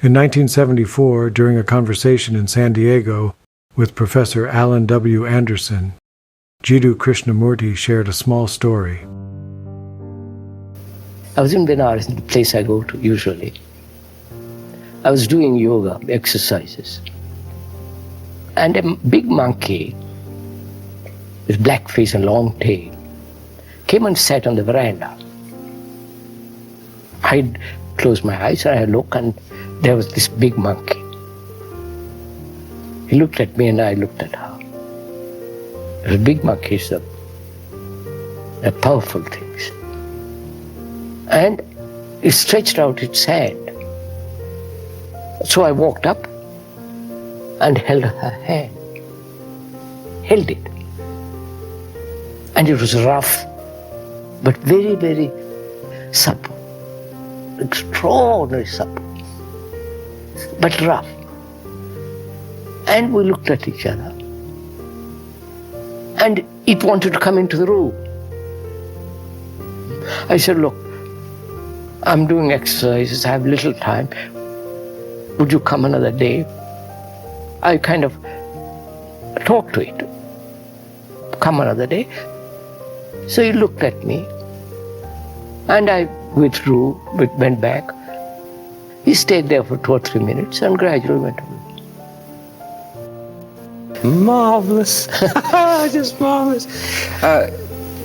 In 1974, during a conversation in San Diego with Professor Allan W. Anderson, Jiddu Krishnamurti shared a small story. I was in Benares, the place I go to usually. I was doing yoga, exercises. And a big monkey with black face and long tail came and sat on the veranda. I closed my eyes and I looked, and there was this big monkey. He looked at me and I looked at her. The big monkeys are powerful things. And it stretched out its hand. So I walked up and held her hand. Held it. And it was rough, but very, very supple. Extraordinarily supple, but rough. And we looked at each other. And it wanted to come into the room. I said, look, I'm doing exercises, I have little time. Would you come another day? I kind of talked to it. Come another day. So he looked at me. And I withdrew, went back. He stayed there for 2 or 3 minutes and gradually went away. Marvelous. Just marvelous.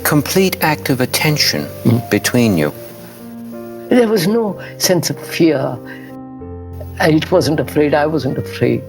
Complete act of attention between you. There was no sense of fear. And it wasn't afraid, I wasn't afraid.